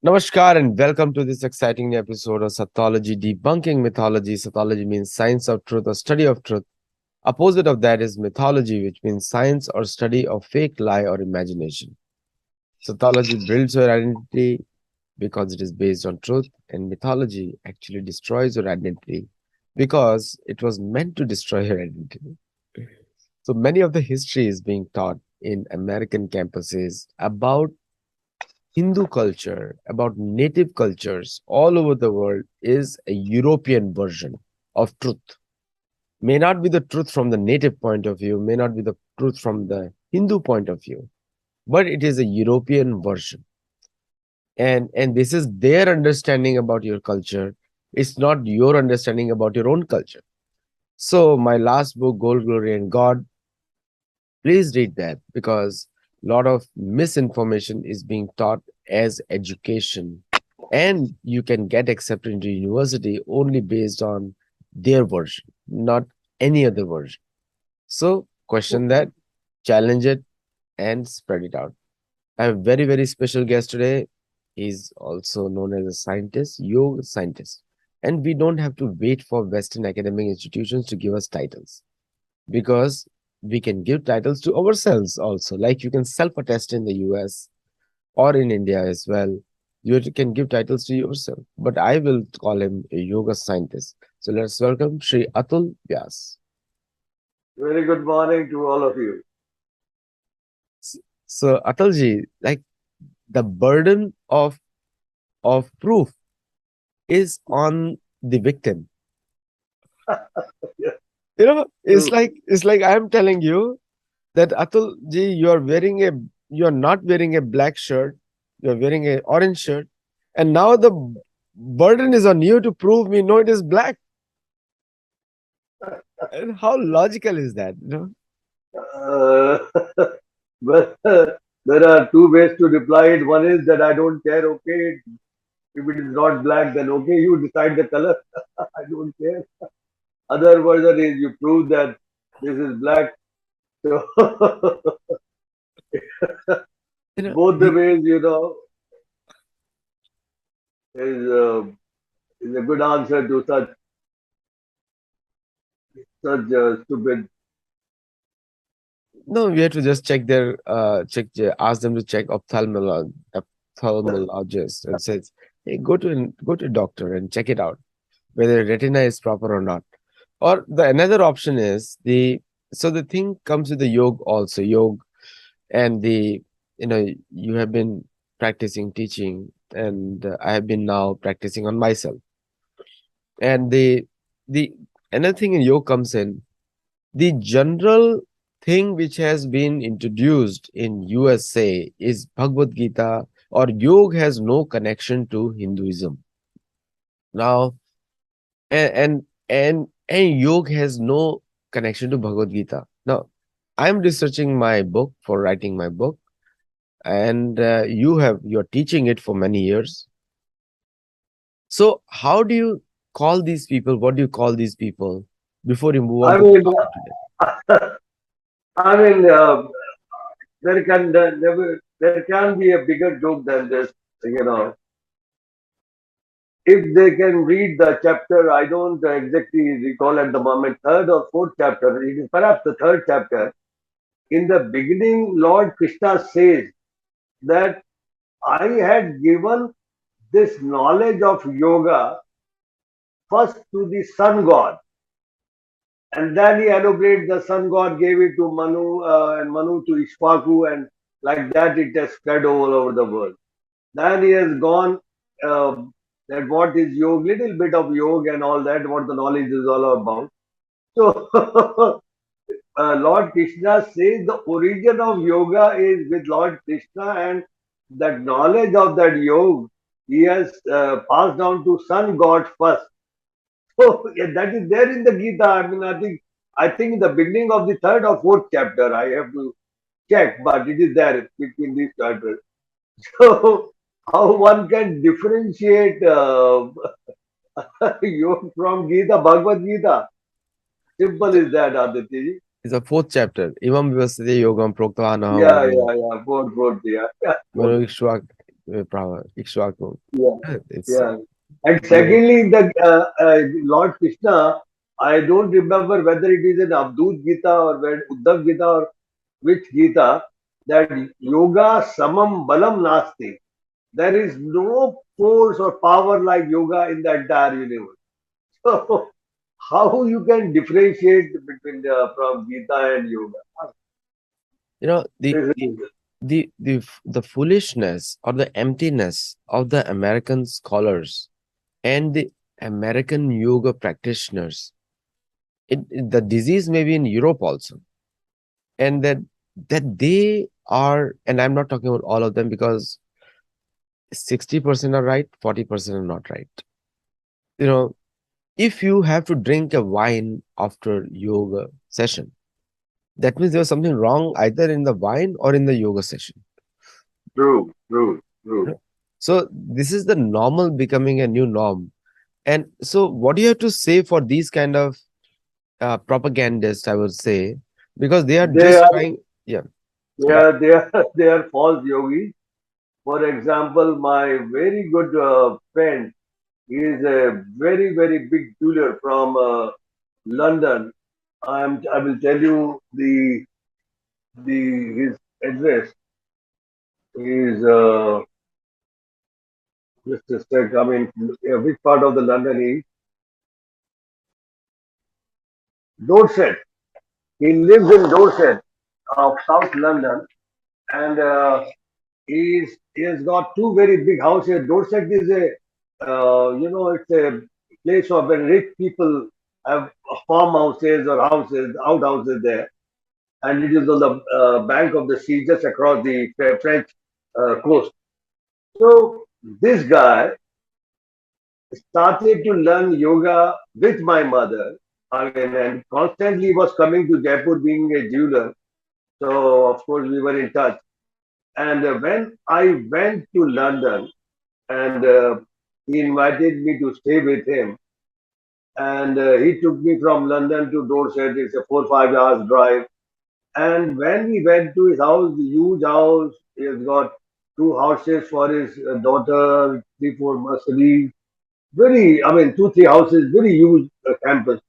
Namaskar and welcome to this exciting new episode of Sattology Debunking Mythology. Sattology means science of truth or study of truth. Opposite of that is mythology, which means science or study of fake lie or imagination. Sattology builds your identity because it is based on truth, and mythology actually destroys your identity because it was meant to destroy your identity. So many of the history is being taught in American campuses about Hindu culture, about native cultures all over the world is a European version of truth. May not be the truth from the native point of view, may not be the truth from the Hindu point of view, but it is a European version. And this is their understanding about your culture. It's not your understanding about your own culture. So my last book, Gold, Glory, and God, please read that because a lot of misinformation is being taught as education, and you can get accepted into university only based on their version, not any other version. So question that, challenge it, and spread it out. I have a very special guest today. He's also known as a scientist, yoga scientist, and we don't have to wait for Western academic institutions to give us titles because we can give titles to ourselves also. Like you can self-attest in the US or in India as well. You can give titles to yourself. But I will call him a yoga scientist. So let's welcome Sri Atul Vyas. Very good morning to all of you. So Atulji, like the burden of proof is on the victim. Yeah, It's true. like I'm telling you that Atul ji, you're not wearing a black shirt, you're wearing an orange shirt, and now the burden is on you to prove me no, it is black. And how logical is that? Uh, well, there are two ways to reply it. One is that I don't care. Okay, if it is not black, then okay, you decide the color. I don't care. Other version is you prove that this is black. So both the The, ways, is a good answer to such stupid. no, we have to just check ask them to check ophthalmologist and says, hey, go to doctor and check it out whether retina is proper or not. Or the another option is the thing comes with the yoga also, yoga and you have been practicing teaching, and I have been now practicing on myself. And the another thing in yoga comes in the general thing which has been introduced in USA is Bhagavad Gita, or yoga has no connection to Hinduism. Now, and yoga has no connection to Bhagavad Gita. Now, I'm researching my book for writing my book, and you're teaching it for many years. So, how do you call these people? What do you call these people before you move on I to the mean, topic today? I mean, there can be a bigger joke than this. You know, if they can read the chapter, I don't exactly recall at the moment, third or fourth chapter, it is perhaps the third chapter. In the beginning, Lord Krishna says that I had given this knowledge of yoga first to the sun god, and then he elaborated the sun god gave it to Manu, and Manu to Ishvaku, and like that it has spread all over the world. Then he has gone uh, that what is yoga, little bit of yoga and all that, what the knowledge is all about. So Lord Krishna says the origin of yoga is with Lord Krishna, and that knowledge of that yoga he has passed down to sun god first. So yeah, that is there in the Gita. I mean, I think in the beginning of the third or fourth chapter, I have to check, but it is there between these chapters. So how one can differentiate yoga from Gita, Bhagavad Gita? Simple So, is that, Aditi. it's a fourth chapter. Imam Vivasate Yogam Proktavana Yeah, yeah, yeah. Fourth, yeah. Fourth. Manuvishwa. Ikshwaku. Yeah, It's yeah. And beautiful. secondly, the Lord Krishna, I don't remember whether it is in Abdul Gita or Uddhav Gita or which Gita, that yoga samam balam nasti. There is no force or power like yoga in the entire universe. So, how you can differentiate between from Gita and yoga? You know, This is- the foolishness or the emptiness of the American scholars and the American yoga practitioners. The disease may be in Europe also, and that they are, and I'm not talking about all of them because 60% are right, 40% are not right. You know, if you have to drink a wine after yoga session, that means there's something wrong either in the wine or in the yoga session. True, true, You true. know? So this is the normal becoming a new norm. And so what do you have to say for these kind of propagandists, I would say, because they are They just are trying, yeah, they yeah. are they are they are false yogis. For example, my very good friend, he is a very big jeweler from London. I will tell you the his address is just a sec. I mean, which part of the London is Dorset. He lives in Dorset of South London, and he has got two very big houses. Dorset is a it's a place of where rich people have farmhouses or houses, outhouses there, and it is on the bank of the sea, just across the French coast. So this guy started to learn yoga with my mother. I mean, and constantly was coming to Jaipur, being a jeweler. So of course we were in touch. And when I went to London, and he invited me to stay with him, and he took me from London to Dorset. It's a 4 5 hours drive. And when we went to his house, the huge house, he has got two houses for his daughter, 3 4 Mercedes. Very, I mean, 2 3 houses, very huge campus.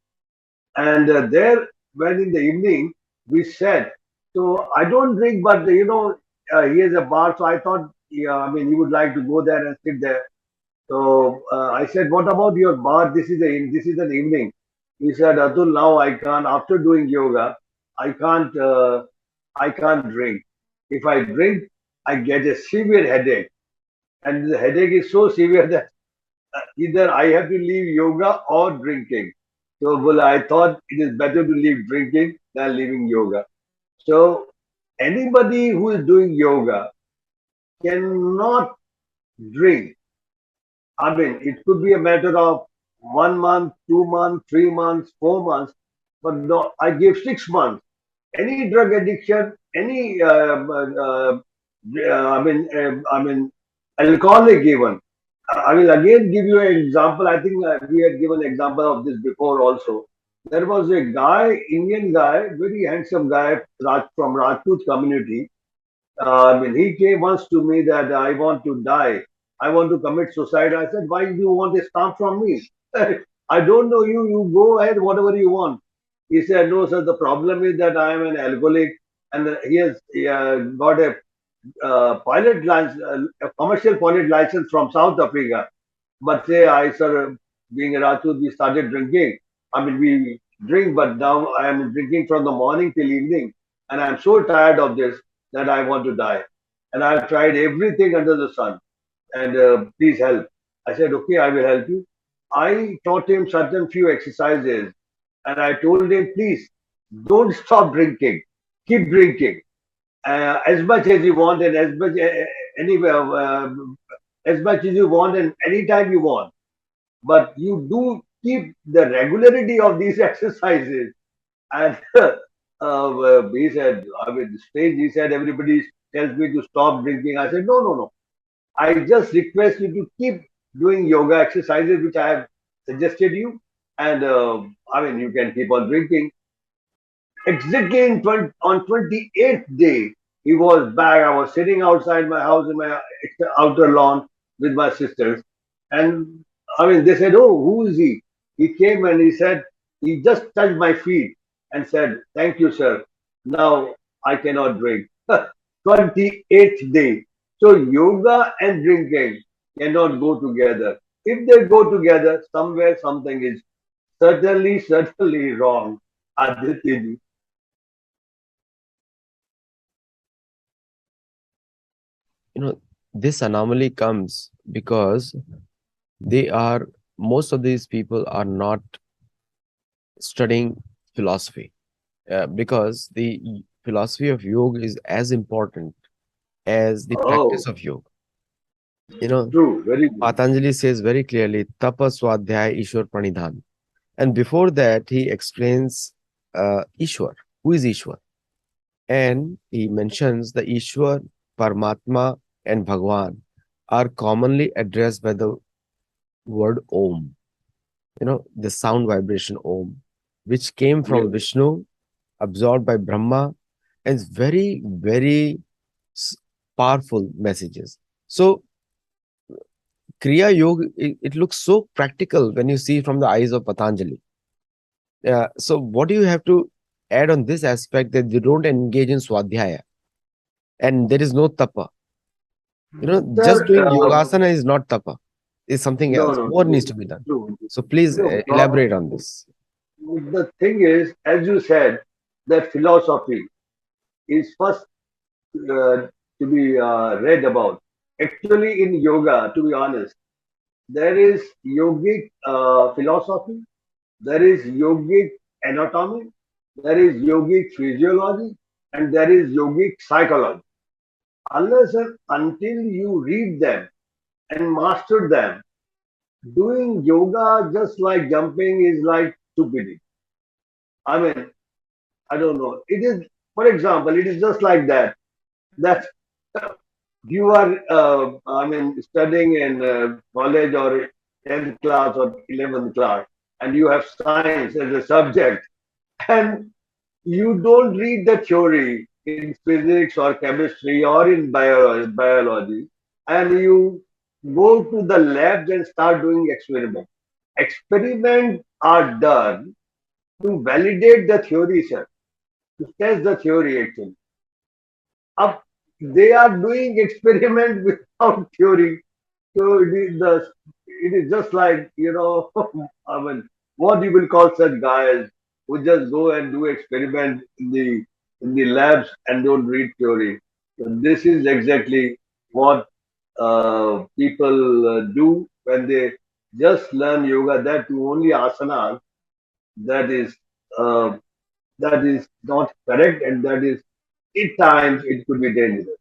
And there, when in the evening we sat. So I don't drink, but he has a bar. So I thought, yeah, I mean, he would like to go there and sit there. So I said, "What about your bar? This is an evening." He said, "Atul, now I can't. After doing yoga, I can't. I can't drink. If I drink, I get a severe headache, and the headache is so severe that either I have to leave yoga or drinking." So, well, I thought it is better to leave drinking than leaving yoga. So, anybody who is doing yoga cannot drink. I mean, it could be a matter of 1 month, 2 months, 3 months, 4 months, but no, I give 6 months. Any drug addiction, any, I mean, alcoholic even. I will again give you an example. I think we had given example of this before also. There was a guy, Indian guy, very handsome guy from Rajput community. I mean, he came once to me that I want to die. I want to commit suicide. I said, why do you want a stamp from me? I don't know you. You go ahead, whatever you want. He said, no, sir. The problem is that I am an alcoholic, and he has got a pilot license, a commercial pilot license from South Africa. But say I, sir, being a Rajput, we started drinking. I mean, we drink, but now I am drinking from the morning till evening, and I'm so tired of this that I want to die. And I've tried everything under the sun, and please help. I said, okay, I will help you. I taught him certain few exercises, and I told him, please don't stop drinking, keep drinking as much as you want and anywhere as much as you want and anytime you want, but you do keep the regularity of these exercises. And he said, I mean, strange. He said, everybody tells me to stop drinking. I said, no, no, no. I just request you to keep doing yoga exercises, which I have suggested you. And I mean, you can keep on drinking. Exactly on 28th day, He was back. I was sitting outside my house in my outer lawn with my sisters. And I mean, they said, "Oh, who is he?" He came and he said, he just touched my feet and said, "Thank you, sir. Now I cannot drink." 28th day. So yoga and drinking cannot go together. If they go together, somewhere something is certainly wrong. Aditya. You know, this anomaly comes because they are, most of these people are not studying philosophy, because the philosophy of yoga is as important as the Oh, practice of yoga. You know, true, very good. Patanjali says very clearly, Tapa Swadhyaya Ishwar Pranidhan. And before that, he explains Ishwar. Who is Ishwar? And he mentions the Ishwar, Paramatma, and Bhagwan are commonly addressed by the word Om. You know, the sound vibration Om, which came Yes. from Vishnu, absorbed by Brahma, and it's very, very s- powerful messages. So, Kriya Yoga, it looks so practical when you see from the eyes of Patanjali. So, what do you have to add on this aspect that you don't engage in Swadhyaya and there is no tapa? You know, just Sir, doing yogasana is not tapa, is something no, else. no, More needs true, to be done. true. So, please No, elaborate on this. the thing is, as you said, that philosophy is first to be read about. Actually, in yoga, to be honest, there is yogic philosophy, there is yogic anatomy, there is yogic physiology, and there is yogic psychology. Unless and until you read them and master them, doing yoga just like jumping is like stupidity. I mean, I don't know. It is, for example, it is just like that. That you are, I mean, studying in college or 10th class or 11th class, and you have science as a subject, and you don't read the theory in physics or chemistry or in biology, and you go to the labs and start doing experiments. Experiments are done to validate the theory, sir, to test the theory actually. Up, they are doing experiment without theory. So it is just like, I mean, what you will call such guys who just go and do experiment in the labs and don't read theory. So this is exactly what people do when they just learn yoga. That too only asanas. That is uh, that is not correct, and that is at times it could be dangerous.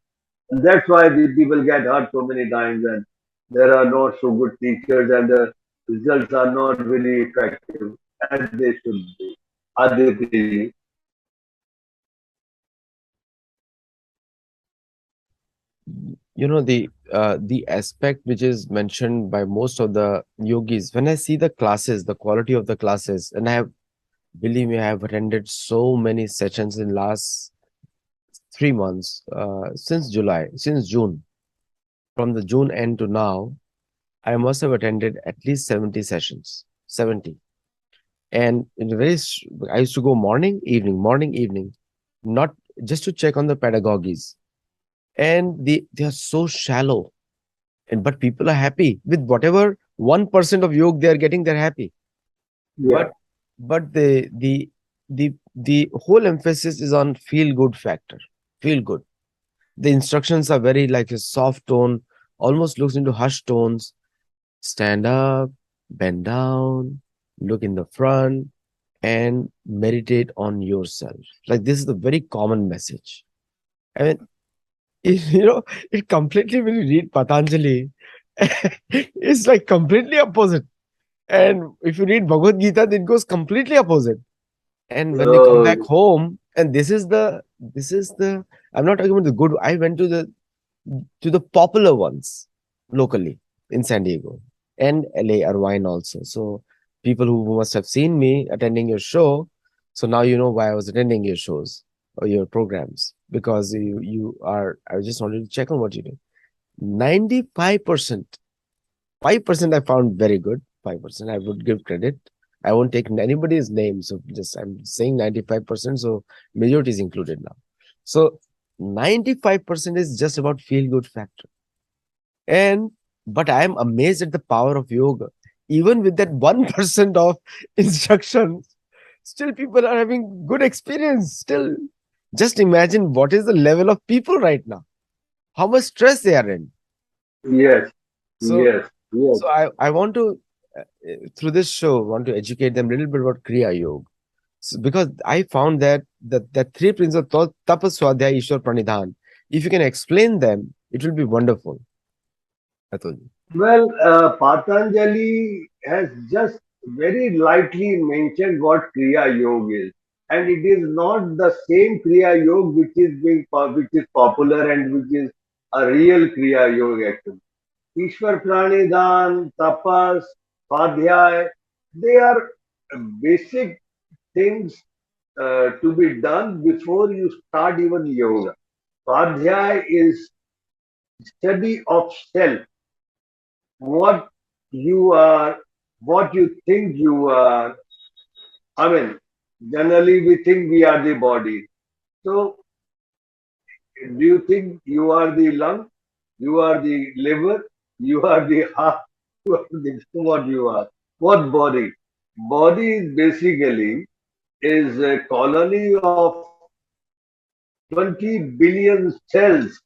And that's why the people get hurt so many times, and there are not so good teachers, and the results are not very effective as they should be. Aditi, You know, the aspect which is mentioned by most of the yogis, when I see the classes, the quality of the classes, and I have, believe me, I have attended so many sessions in last 3 months, since July, since June. From the June end to now, I must have attended at least 70 sessions. 70. And in the I used to go morning, evening, not just to check on the pedagogies. And they are so shallow. And but people are happy with whatever 1% of yoga they are getting, they're happy. yeah, But but the whole emphasis is on feel good factor. Feel good. The instructions are very like a soft tone, almost looks into hushed tones. Stand up, bend down, look in the front, and meditate on yourself. Like this is a very common message. I mean, it completely when you read Patanjali, it's like completely opposite. And if you read Bhagavad Gita, it goes completely opposite. And when they come uh, back home, and this is the I'm not talking about the good. I went to the popular ones locally in San Diego and LA Irvine also. So people who must have seen me attending your show, so now you know why I was attending your shows or your programs because you are. I just wanted to check on what you do. 95%, 5% I found very good. 5% I would give credit. I won't take anybody's name, so just I'm saying 95%. So majority is included now. So 95% is just about feel good factor. And but I am amazed at the power of yoga. Even with that 1% of instructions, still people are having good experience. Still, just imagine what is the level of people right now, how much stress they are in. Yes, So, yes, yes. I want to, through this show, want to educate them a little bit about Kriya Yoga. So, because I found that that three principles, tapas, swadhyaya, ishwar, pranidhan, if you can explain them, it will be wonderful. Atul. Well, Patanjali has just very lightly mentioned what Kriya Yoga is, and it is not the same Kriya Yoga which is popular and which is a real Kriya Yoga actually. Ishwar Pranidhan, Tapas, Swadhyay, they are basic things to be done before you start even yoga. Swadhyay is study of self, what you are, what you think you are. I mean, generally we think we are the body. So, do you think you are the lung? You are the liver? You are the heart? You are what you are? What body? Body is basically is a colony of 20 billion cells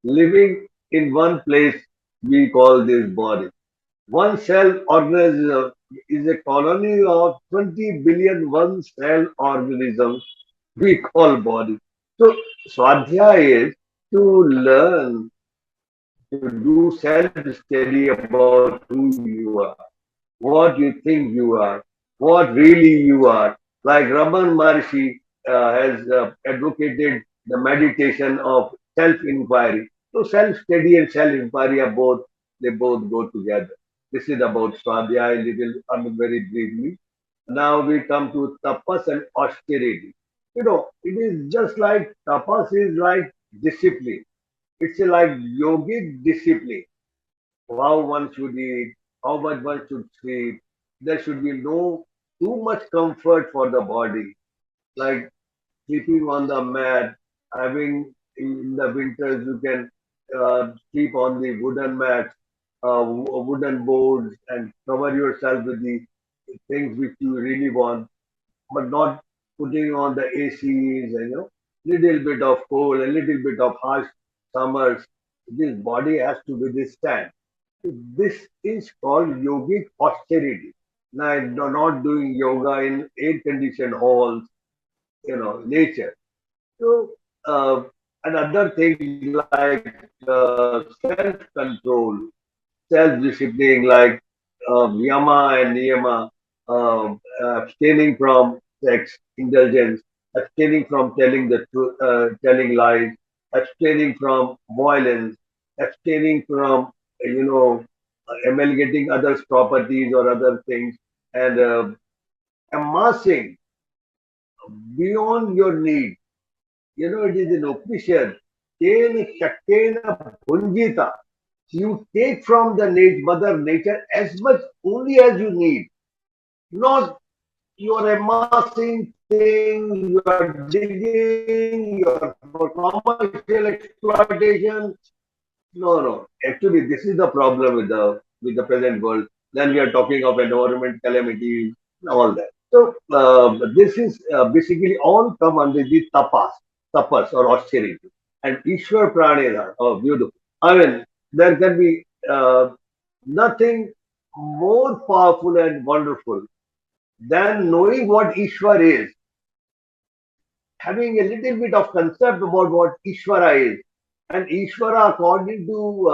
living in one place. We call this body. One cell organism is a colony of 20 billion one cell organisms we call body. So, Swadhyaya is to learn to do self study about who you are, what you think you are, what really you are. Like Raman Maharshi has advocated the meditation of self inquiry. So, self study and self inquiry are both, they both go together. This is about Swadhyaya, little, I mean, very briefly. Now we come to tapas and austerity. You know, it is just like tapas is like discipline. It's like yogic discipline. How one should eat, how much one should sleep. There should be no too much comfort for the body, like sleeping on the mat, having in the winters you can sleep on the wooden mats, wooden boards, and cover yourself with the things which you really want, but not putting on the ACs and little bit of cold, a little bit of harsh summers. This body has to withstand. This is called yogic austerity. Now, not doing yoga in air-conditioned halls, nature. So, another thing like self-control, self-discipline, like yama and niyama, abstaining from sex, indulgence, abstaining from telling the truth, telling lies, abstaining from violence, abstaining from, amalgating others' properties or other things, and amassing beyond your need. It is an Upanishad. Tena shaktena bhunjita. You take from the mother nature as much only as you need. Not you are amassing things, you are digging, you are for commercial exploitation. No, no. Actually, this is the problem with the present world. Then we are talking of environment calamities and all that. So this is basically all come under the tapas or austerity, and Ishwar Pranidhan. Oh, beautiful. I mean, there can be nothing more powerful and wonderful than knowing what Ishwar is, having a little bit of concept about what Ishvara is. And Ishvara, according to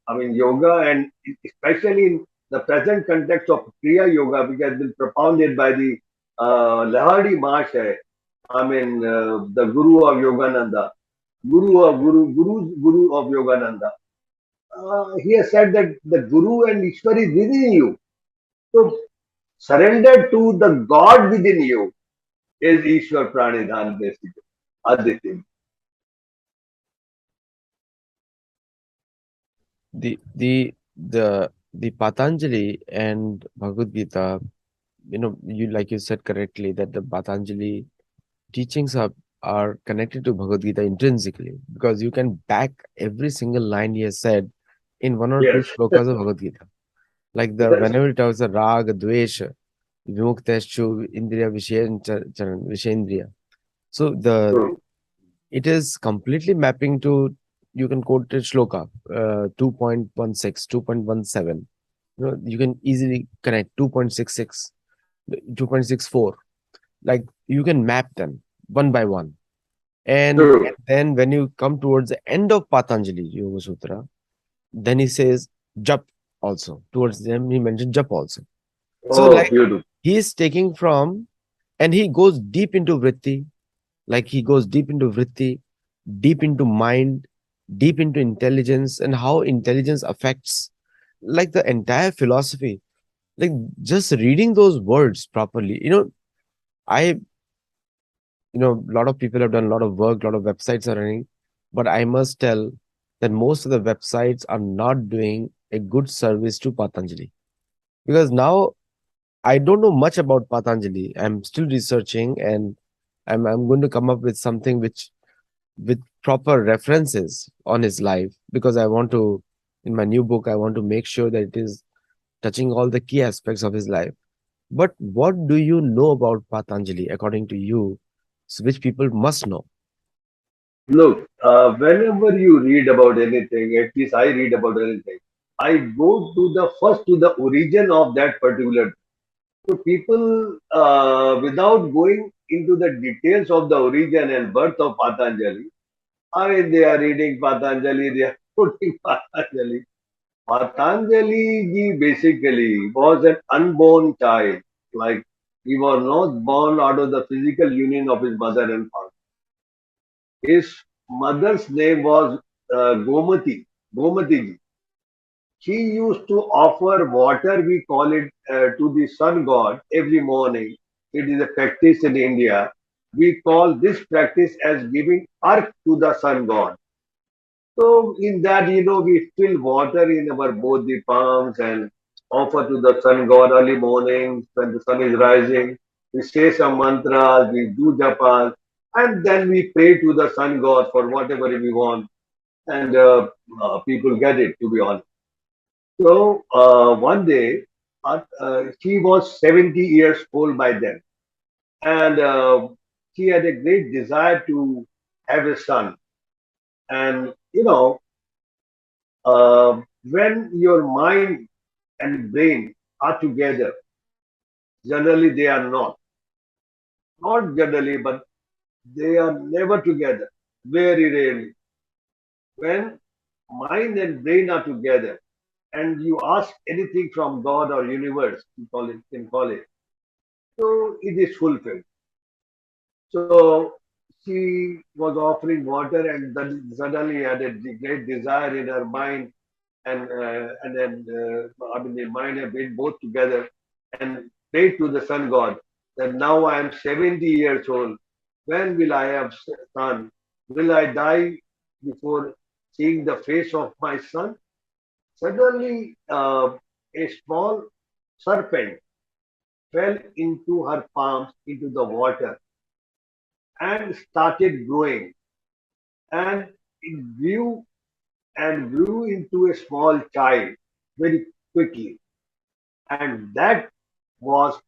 yoga, and especially in the present context of Kriya Yoga, which has been propounded by the Lahadi Mahasaya, the Guru of Yogananda, Guru of Yogananda. He has said that the Guru and Ishwar is within you. So surrender to the God within you is Ishwar Pranidhan basically. Aditi. The Patanjali and Bhagavad Gita, you like you said correctly that the Patanjali teachings are connected to Bhagavad Gita intrinsically because you can back every single line he has said in one or two Yes, slokas of Bhagavad Gita. Like the yes, whenever it talks the Raga, Dvesha, Vimukteshu, Indriya, Vishendriya. So true. it is completely mapping to, you can quote it shloka 2.16, 2.17. You can easily connect 2.66, 2.64. Like you can map them one by one. And True. then when you come towards the end of Patanjali Yoga Sutra, then he says jap also. Towards them, he mentioned jap also. So Oh, like beautiful. he is taking from, and he goes deep into vritti, like he goes deep into vritti, deep into mind, deep into intelligence, and how intelligence affects like the entire philosophy. Like just reading those words properly, I, a lot of people have done a lot of work, a lot of websites are running, but I must tell that most of the websites are not doing a good service to Patanjali because now I don't know much about Patanjali. I'm still researching, and I'm going to come up with something which with proper references on his life because I want to, in my new book, I want to make sure that it is touching all the key aspects of his life. But what do you know about Patanjali according to you, which people must know? Look, whenever you read about anything, at least I read about anything, I go to the first to the origin of that particular. So people, without going into the details of the origin and birth of Patanjali, I mean, they are reading Patanjali, they are putting Patanjali. Patanjali ji basically was an unborn child. Like he was not born out of the physical union of his mother and father. His mother's name was Gomati. Gomati ji. She used to offer water, we call it, to the sun god every morning. It is a practice in India. We call this practice as giving earth to the sun god. So in that, we fill water in our both the palms and offer to the sun god early mornings when the sun is rising. We say some mantras, we do japas, and then we pray to the sun god for whatever we want, and people get it. To be honest. So one day, she was 70 years old by then, and she had a great desire to have a son. And when your mind and brain are together, generally they are not. Not generally, but they are never together. Very rarely. When mind and brain are together, and you ask anything from God or universe, you can call it. So it is fulfilled. So she was offering water, and then suddenly had a great desire in her mind, and then I mean the mind and brain both together, and prayed to the sun god that now I am 70 years old. When will I have son? Will I die before seeing the face of my son? Suddenly, a small serpent fell into her palms into the water and started growing, and it grew and grew into a small child very quickly, and that was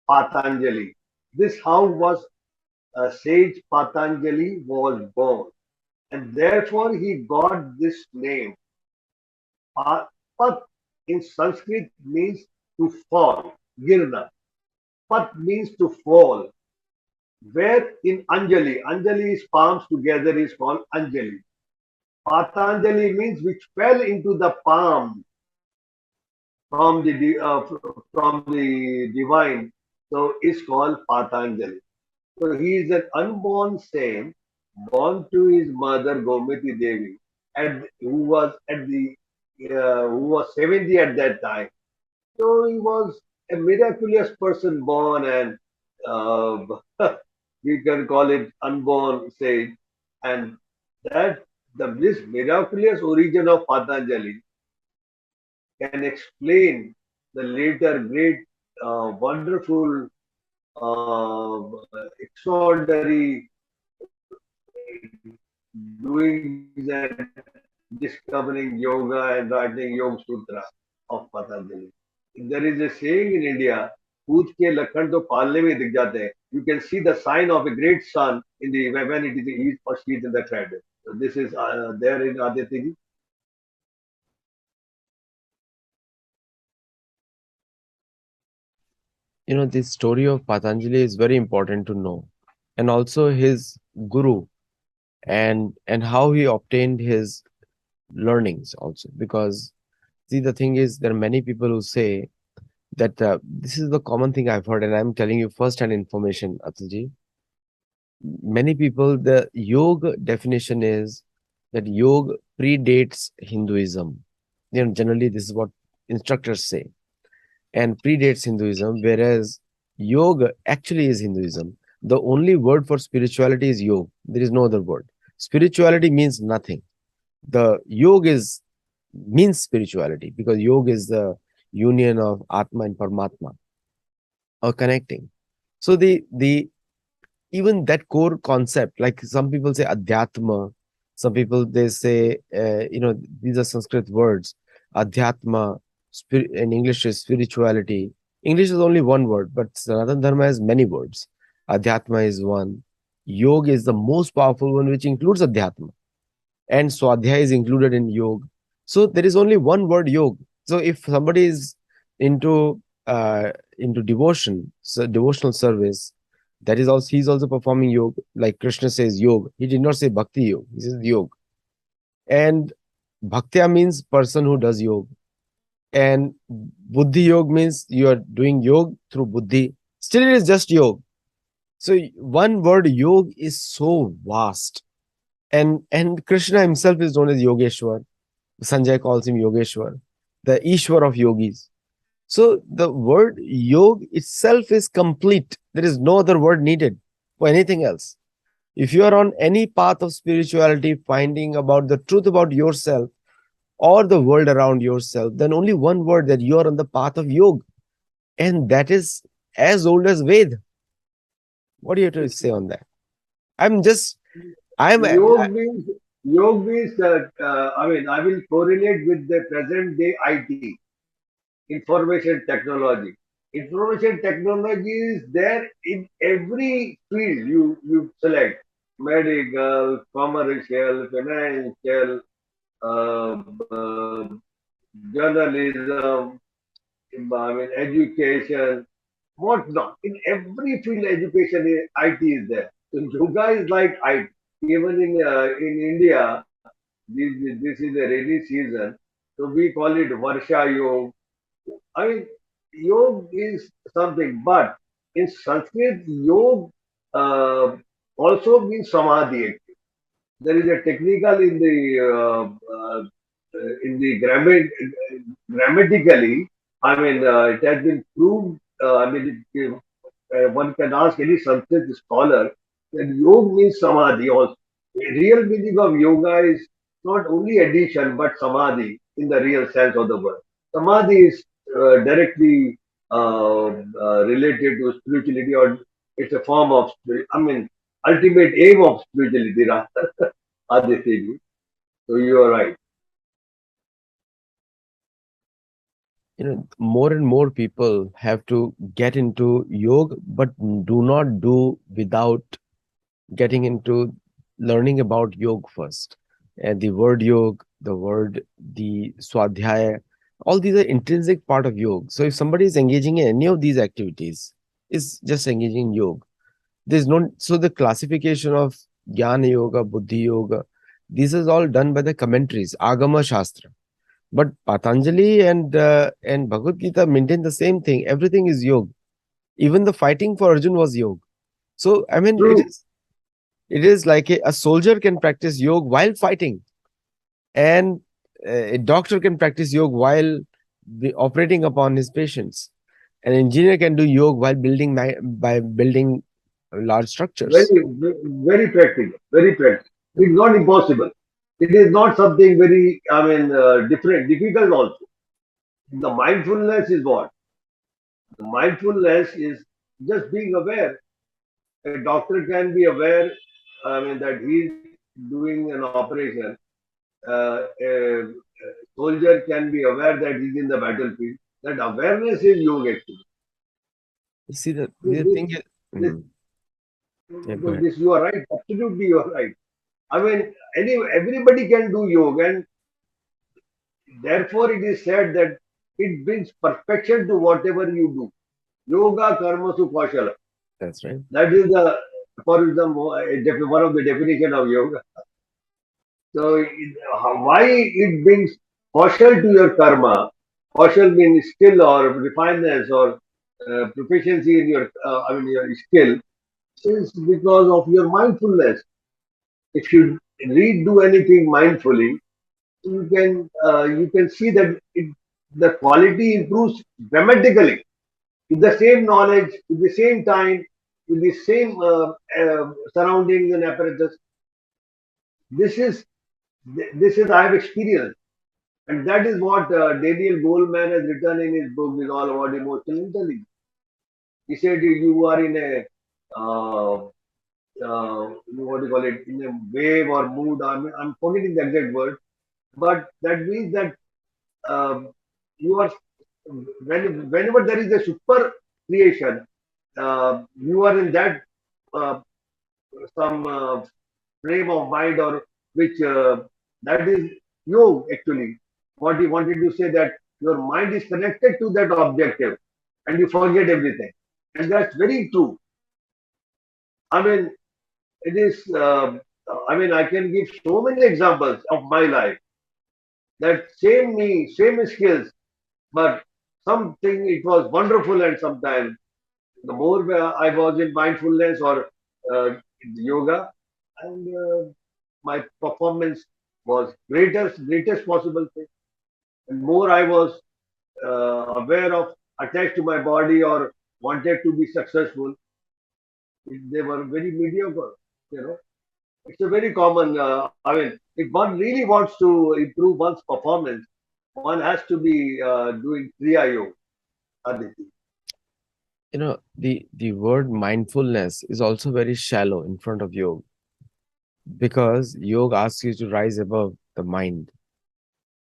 Patanjali. This how was sage Patanjali was born, and therefore he got this name. Pat in Sanskrit means to fall, girna. Pat means to fall. Where in Anjali, Anjali's palms together is called Anjali. Patanjali means which fell into the palm from from the divine. So it's called Patanjali. So he is an unborn saint born to his mother Gomati Devi, who was 70 at that time. So he was a miraculous person born, and we can call it unborn saint. And that this miraculous origin of Patanjali. can explain the later great, wonderful, extraordinary doings and discovering yoga and writing Yoga Sutra of Patanjali. There is a saying in India, "Poot ke lakhan to palne mein dikh jate hain." You can see the sign of a great sun in the when it is he or she is in the cradle. So this is there in Aditya. This story of Patanjali is very important to know, and also his guru, and how he obtained his learnings also. Because see, the thing is, there are many people who say that this is the common thing I've heard, and I'm telling you first-hand information, Atulji. Many people, the yoga definition is that yoga predates Hinduism. Generally, this is what instructors say, and predates Hinduism, whereas yoga actually is Hinduism. The only word for spirituality is yoga. There is no other word. Spirituality means nothing. The yoga is means spirituality, because yoga is the union of Atma and Paramatma, or connecting. So the even that core concept, like some people say adhyatma, some people they say these are Sanskrit words. Adhyatma, in English is spirituality. English is only one word, but Sanatana Dharma has many words. Adhyatma is one. Yoga is the most powerful one, which includes adhyatma, and swadhyaya is included in yoga. So there is only one word, yoga. So if somebody is into devotion, so devotional service, that is also, he's also performing yoga. Like Krishna says yoga, he did not say bhakti yoga, he says yoga. And bhaktya means person who does yoga, and buddhi yoga means you are doing yoga through buddhi. Still it is just yoga. So one word yoga is so vast, and Krishna himself is known as Yogeshwar. Sanjay calls him Yogeshwar, the Ishwar of yogis. So the word yog itself is complete. There is no other word needed for anything else. If you are on any path of spirituality, finding about the truth about yourself or the world around yourself, then only one word, that you are on the path of yoga. And that is as old as Ved. What do you have to say on that? I'm just, I'm, Yoga means that I mean I will correlate with the present day IT, information technology. Information technology is there in every field you select: medical, commercial, financial, journalism, I mean education, what not. In every field, education, IT is there. So yoga is like IT. Even in India, this is a rainy season, so we call it Varsha Yoga. I mean, yoga is something, but in Sanskrit, yoga also means samadhi. There is a technical in the grammatically. I mean, it has been proved. I mean, one can ask any Sanskrit scholar that yoga means samadhi also. The real meaning of yoga is not only addition but samadhi in the real sense of the word. Samadhi is directly related to spirituality, or it's a form of I mean, ultimate aim of spirituality, rather. Aditya. So you are right. more and more people have to get into yoga, but do not do without getting into learning about yoga first. And the word yoga, the swadhyaya, all these are intrinsic part of yoga. So if somebody is engaging in any of these activities, is just engaging in yoga. There's no, so the classification of jnana yoga, buddhi yoga, this is all done by the commentaries, agama shastra. But Patanjali and Bhagavad Gita maintain the same thing. Everything is yoga. Even the fighting for Arjun was yoga. So I mean, True. it is like a soldier can practice yoga while fighting, and a doctor can practice yoga while operating upon his patients. An engineer can do yoga while by building large Very, structures. very practical. Very practical. It's not impossible. It is not something very, I mean, different, difficult also. The mindfulness is what? The mindfulness is just being aware. A doctor can be aware, I mean, that he's doing an operation. A soldier can be aware that he's in the battlefield. That awareness is yoga actually. You see, This, the this, thing is, this, yeah, go ahead. this you are right. Absolutely, you are right. I mean, everybody can do yoga, and therefore it is said that it brings perfection to whatever you do. Yoga karma su kaushala. That's right. That is the, for example, one of the definition of yoga. So, why it brings kaushal to your karma? Kaushal means skill or refinement or proficiency in your, your skill, is because of your mindfulness. If you do anything mindfully, you can see that the quality improves dramatically with the same knowledge, with the same time, with the same surroundings and apparatus. This is this is I have experienced, and that is what Daniel Goleman has written in his book. Is all about emotional intelligence. He said you are in a what do you call it, in a wave or mood. I'm forgetting the exact word, but that means that um, you are whenever there is a super creation, you are in that uh, some frame of mind or which that is you actually. What he wanted to say that your mind is connected to that objective, and you forget everything, and that's very true. I mean, it is. I can give so many examples of my life that same me, same skills, but something it was wonderful, and sometimes the more I was in mindfulness or yoga, and my performance was greatest possible thing. And more I was aware of, attached to my body or wanted to be successful, they were very mediocre. You know, it's a very common. If one really wants to improve one's performance, one has to be doing Kriya Yoga. Aditi. The word mindfulness is also very shallow in front of yoga, because yoga asks you to rise above the mind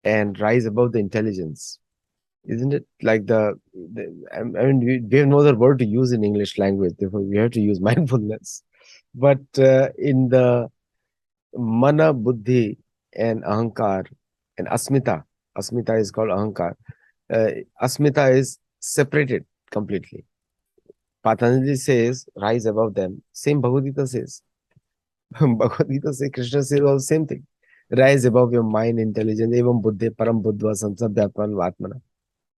and rise above the intelligence. Isn't it like I mean, we have no other word to use in English language, therefore we have to use mindfulness. But in the mana, buddhi, and ahankar, and asmita is called ahankar. Uh, Asmita is separated completely. Patanjali says, rise above them. Same Bhagavad Gita says. Bhagavad Gita says, Krishna says all the same thing. Rise above your mind, intelligence, evam buddhe, param buddhva, samsabhyatman vatmana.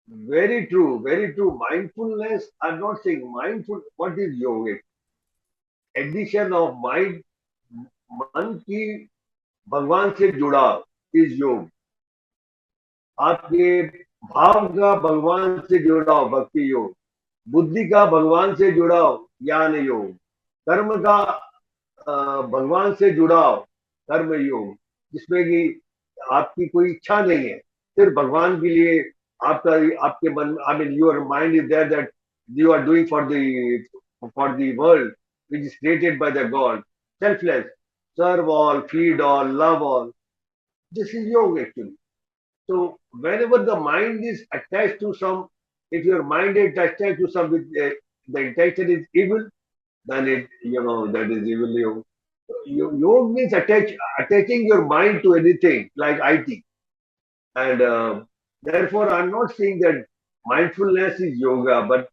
Very true, very true. Mindfulness, I'm not saying mindful. What is yoga? Addition of mind, मन की भगवान से जुड़ाव is योग. आपके भाव का भगवान से जुड़ाव भक्ति योग. बुद्धि का भगवान से जुड़ाव ज्ञान योग. कर्म का भगवान से जुड़ाव कर्म योग, जिसमें कि आपकी कोई इच्छा नहीं है, सिर्फ भगवान के लिए आपका आपके मन, I mean your mind is there that you are doing for the world which is created by the God, selfless, serve all, feed all, love all. This is yoga actually. So whenever the mind is attached to some, if your mind is attached to some with the intention is evil, then that is evil yoga. Yoga means attaching your mind to anything like IT, and therefore I'm not saying that mindfulness is yoga, but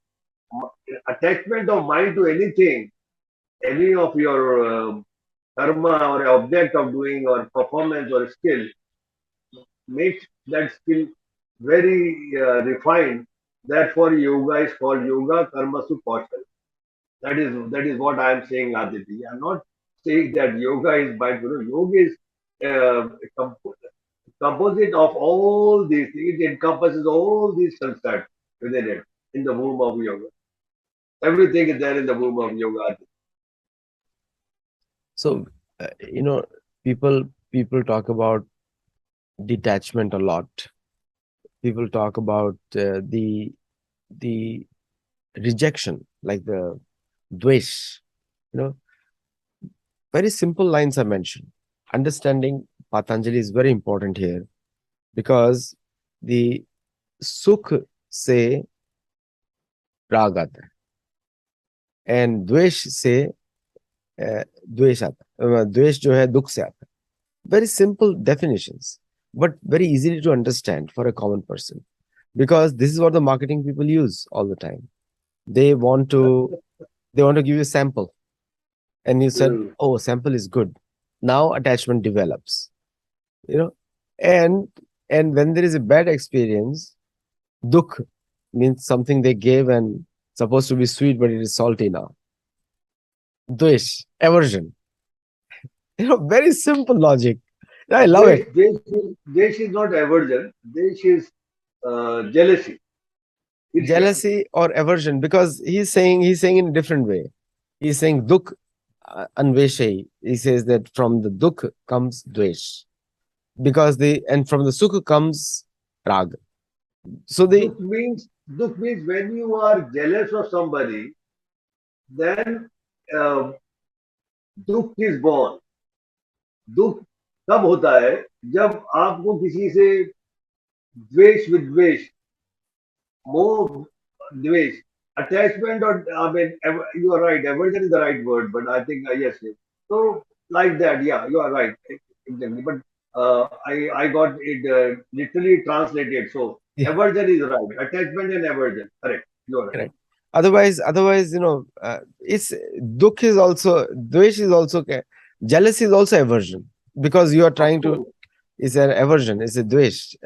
attachment of mind to anything, any of your karma or object of doing or performance or skill makes that skill very refined. Therefore, yoga is called yoga karma su kaushal. That is what I am saying, Aditi. I'm not saying that yoga is mindful. Yoga is comp- composite of all these. It encompasses all these concepts within it in the womb of yoga. Everything is there in the womb of yoga. Aditi. So, uh, you know, people talk about detachment a lot. People talk about the rejection, like the dvesh. You know, very simple lines are mentioned. Understanding Patanjali is very important here because the sukh से राग आता है and द्वेष से द्वेष आता है द्वेष जो है दुख से आता है very simple definitions but very easy to understand for a common person because this is what the marketing people use all the time. they want to they want to give you a sample and you said, Hmm. oh, sample is good. Now attachment develops, you know. And when there is a bad experience, dukh means something they gave and supposed to be sweet but it is salty now. Dvesh, aversion. Very simple logic. I love it. Desh is not aversion. Desh is jealousy, irsha. Jealousy or aversion, because he's saying in a different way. He's saying dukh anveshai. He says that from the dukh comes dvesh. Because the and from the sukh comes rag. So the Dukh means when you are jealous of somebody, then uh, dukh is born. दुख तब होता है जब आपको किसी से द्वेष विद्वेष मोह द्वेष attachment or I mean you are right, aversion is the right word, but I think yes, yes. So like that, yeah, you are right, exactly. But I got it literally translated. So yeah, aversion is right, attachment and aversion, correct, you are right. correct. Otherwise, it's dukh is also dvesh is also jealousy is also aversion because you are Of trying to. course. It's an aversion. It's a dvesh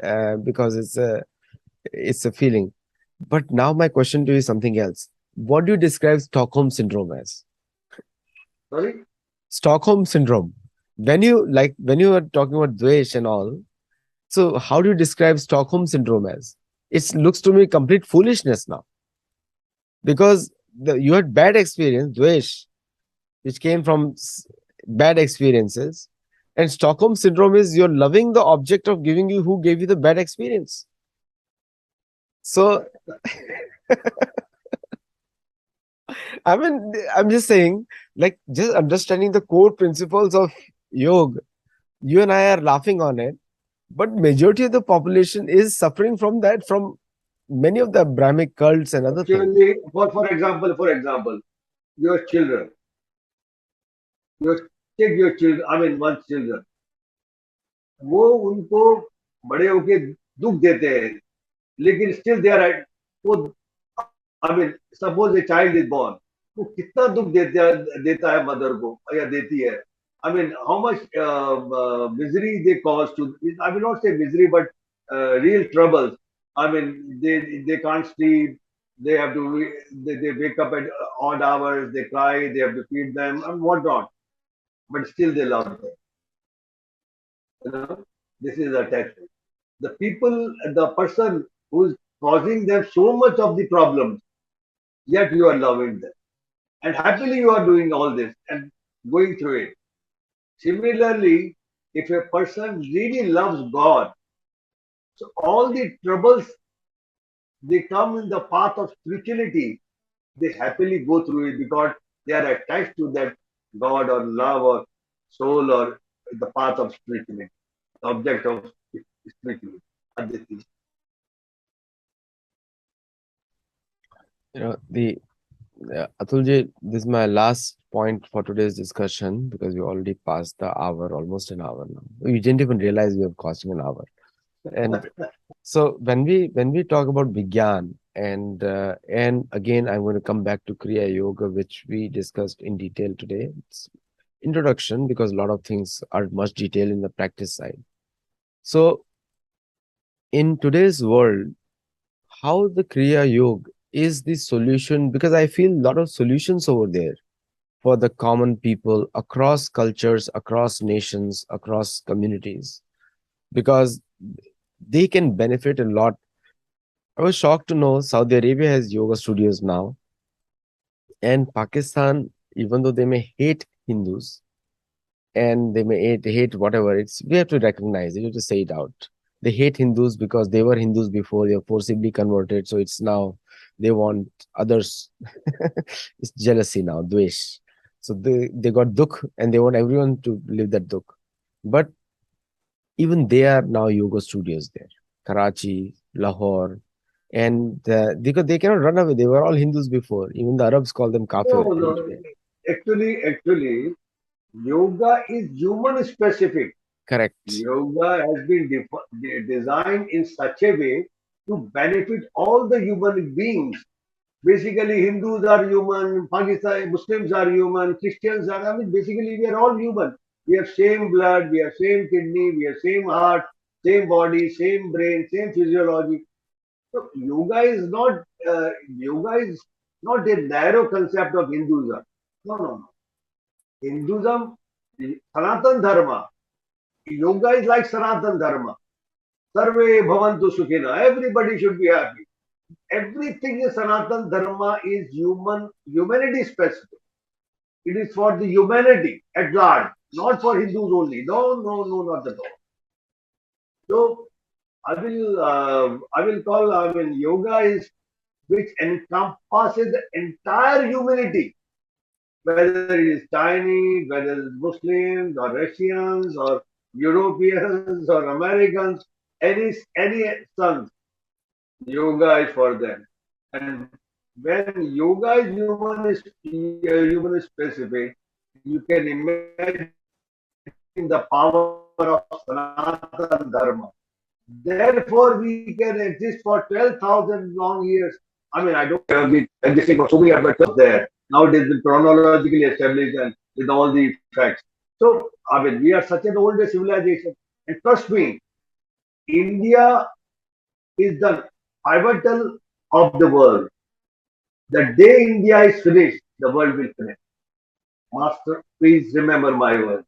because it's a feeling. But now my question to you is something else. What do you describe Stockholm syndrome as? Sorry. Stockholm syndrome. When you are talking about dvesh and all, so how do you describe Stockholm syndrome as? It looks to me complete foolishness now because you had bad experience, dvesh, which came from bad experiences, and Stockholm syndrome is you're loving the object of giving you who gave you the bad experience. So I mean, I'm just saying, like, just understanding the core principles of yoga. You and I are laughing on it, but majority of the population is suffering from that, from many of the Brahmic cults and other things. Actually, for example, your children, your take your children, I mean one's children, वो उनको बड़े होके दुख देते हैं, लेकिन still they are वो I mean suppose a child is born, वो कितना दुख देता है मदर को या देती है. I mean, how much misery they cause to, I will not say misery, but real troubles. I mean, they can't sleep, they have to, they wake up at odd hours, they cry, they have to feed them and whatnot, but still they love them. You know, this is attachment. The people, the person who's causing them so much of the problems, yet you are loving them. And happily you are doing all this and going through it. Similarly, if a person really loves God, so all the troubles they come in the path of spirituality, they happily go through it because they are attached to that God or love or soul or the path of spirituality, the object of spirituality. Aditi. The Atulji, this is my last point for today's discussion because we already passed the hour, almost an hour now. We didn't even realize we have crossing an hour. And so when we talk about Vigyan and again I'm going to come back to Kriya Yoga, which we discussed in detail today. It's introduction because a lot of things are much detailed in the practice side. So in today's world, how the Kriya Yoga is the solution, because I feel a lot of solutions over there for the common people across cultures, across nations, across communities, because they can benefit a lot. I was shocked to know Saudi Arabia has yoga studios now, and Pakistan, even though they may hate Hindus and they may hate whatever, it's we have to recognize it, we have to say it out. They hate Hindus because they were Hindus before, they were forcibly converted. So it's now they want others. It's jealousy now, dvesh. So they got dukh and they want everyone to live that dukh. But even there are now yoga studios there, Karachi, Lahore, and because they cannot run away. They were all Hindus before. Even the Arabs call them No, kafir no. anyway. Actually, yoga is human specific. Correct. Yoga has been designed in such a way to benefit all the human beings. Basically, Hindus are human, Pakistan Muslims are human, Christians are. I mean, basically, we are all human. We have same blood, we have same kidney, we have same heart, same body, same brain, same physiology. So yoga is not a narrow concept of Hinduism. No, no, no. Hinduism, Sanatan Dharma. Yoga is like Sanatan Dharma. Sarve bhavantu sukhina. Everybody should be happy. Everything in Sanatan Dharma is humanity specific. It is for the humanity at large, not for Hindus only. No, no, no, not at all. So I will call. I mean, yoga is which encompasses the entire humanity, whether it is Chinese, whether it's Muslims or Russians or Europeans or Americans, any sons, yoga is for them. And when yoga is human specific, you can imagine the power of Sanatan Dharma. Therefore, we can exist for 12,000 long years. I mean, I don't know whether we have been existing for so many years, but there. Nowadays, it's been chronologically established and with all the effects. So, I mean, we are such an older civilization. And trust me, India is the pivotal of the world. The day India is finished, the world will finish. Master, please remember my word.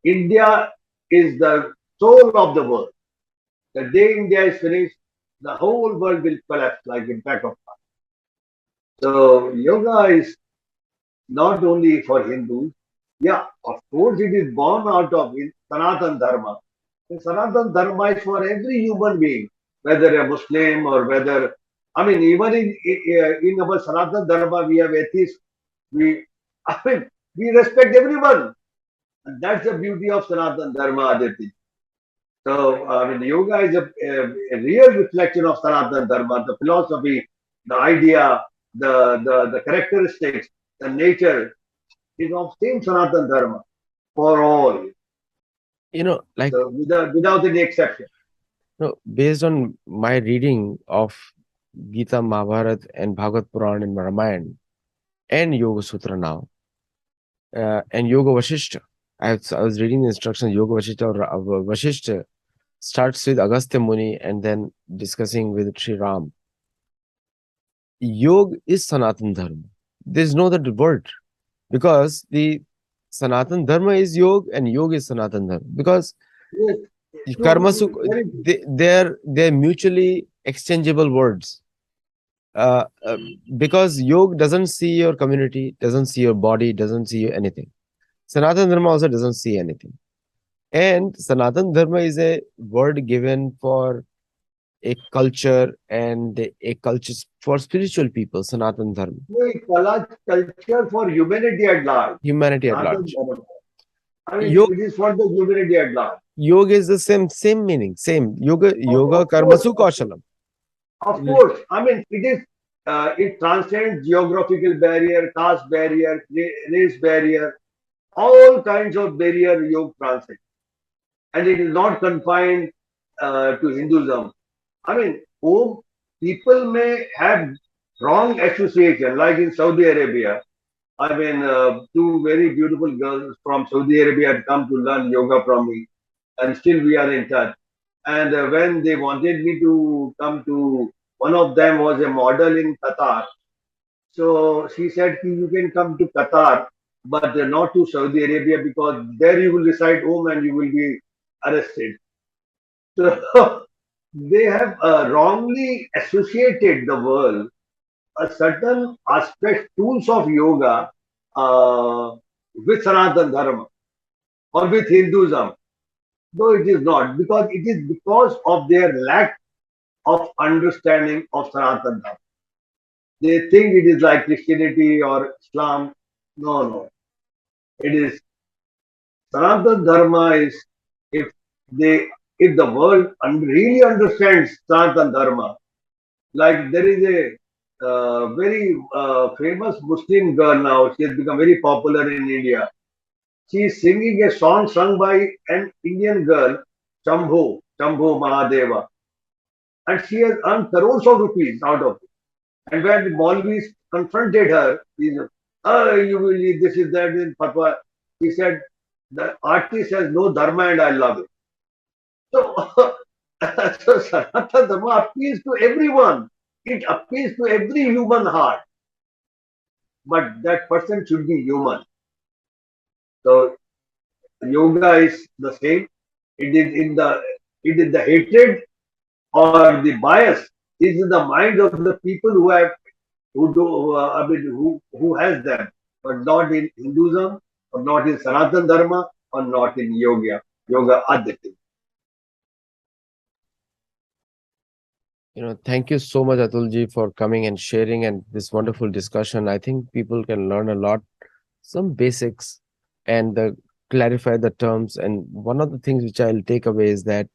India is the soul of the world. The day India is finished, the whole world will collapse like impact of. So yoga is not only for Hindus. Yeah, of course, it is born out of Sanatan Dharma. And Sanatan Dharma is for every human being, whether a Muslim or whether, I mean, even in our Sanatan Dharma, we have atheists. We, I mean, we respect everyone. And that's the beauty of Sanatan Dharma, Aditi. So, I mean, yoga is a real reflection of Sanatan Dharma, the philosophy, the idea, the characteristics, the nature is of same Sanatan Dharma for all. Like, So, without any exception. based on my reading of Gita, Mahabharata, and Bhagavad Puran and Ramayana, and Yoga Sutra now, and Yoga Vashishta. I was reading the instructions. Yoga Vashishta or Vashishta starts with Agastya Muni and then discussing with Sri Ram. Yoga is Sanatan Dharma. There's no other word because the Sanatan Dharma is yoga and yoga is Sanatan Dharma because Yes, karma true, very true. they're mutually exchangeable words. Uh, uh, because yoga doesn't see your community, doesn't see your body, doesn't see anything. Sanatan Dharma also doesn't see anything. And Sanatan Dharma is a word given for a culture and a culture for spiritual people, Sanatan Dharma, Culture for humanity at large. humanity at Sanatan large. Dharma. I mean, Yoga, it is for the humanity at large. yoga is the same meaning, same. Yoga Of karmasu course, kaushalam. of course. I mean, it transcends geographical barrier, caste barrier, race barrier, all kinds of barrier yoga transcends. And it is not confined to Hinduism. I mean, people may have wrong association, like in Saudi Arabia. I mean, two very beautiful girls from Saudi Arabia had come to learn yoga from me, and still we are in touch. And when they wanted me to come to, one of them was a model in Qatar. So she said, you can come to Qatar, but not to Saudi Arabia because there you will recite home and you will be arrested. So they have wrongly associated the world, a certain aspect, tools of yoga uh, with Sanatan Dharma or with Hinduism. No, it is not, because it is because of their lack of understanding of Sanatana Dharma. They think it is like Christianity or Islam. No, no. It is Sanatana Dharma is, if they if the world really understands Sanatana Dharma, like there is a very famous Muslim girl now. She has become very popular in India. She is singing a song sung by an Indian girl, Shambho Mahadeva, and she has earned crores of rupees out of it. And when the Maulvis confronted her, he said, "Oh, you will eat this is that in fatwa." He said, "The artist has no dharma and I love it." So, so Sanatana Dharma appeals to everyone. It appeals to every human heart, but that person should be human. So yoga is the same. It is in the it is the hatred or the bias is in the minds of the people who do I mean who has them, but not in Hinduism or not in Sanatana Dharma or not in yoga Adhyatma. Thank you so much, Atulji, for coming and sharing and this wonderful discussion. I think people can learn a lot, some basics, and clarify the terms. And one of the things which I'll take away is that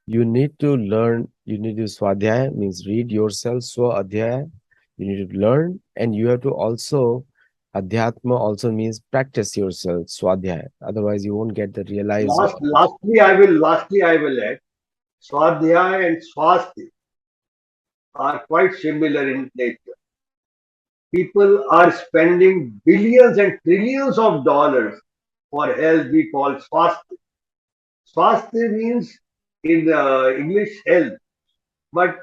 you need to learn, you need to swadhyaya, means read yourself, swa adhyaya. You need to learn, and you have to also, adhyatma also means practice yourself, swadhyaya. Otherwise, you won't get the realize. Lastly I will add Swadhyaya and Swasthi are quite similar in nature. People are spending billions and trillions of dollars for health we call Swasthi. Swasthi means in English health, but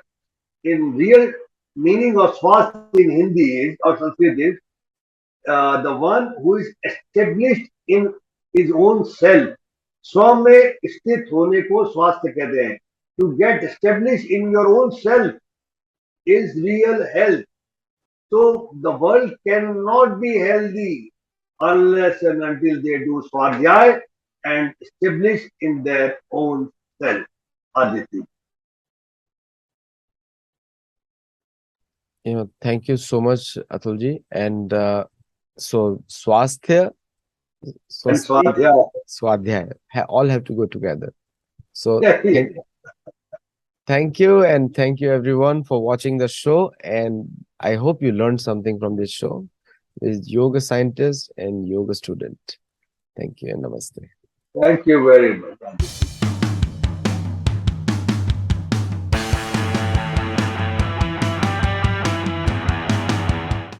in real meaning of Swasthi in Hindi is, or Sanskrit is, the one who is established in his own self. स्व में स्थित होने को स्वास्थ्य कहते हैं. To get established in your own self is real health. So the world cannot be healthy unless and until they do swadhyay and establish in their own self. Aditi. Thank you so much, Atulji. And so, swasthya, And swasti, swadhyay. swadhyaya, all have to go together. So, Yeah, yeah. thank you, and thank you everyone for watching the show. And I hope you learned something from this show. Is yoga scientist and yoga student. Thank you and namaste. Thank you very much.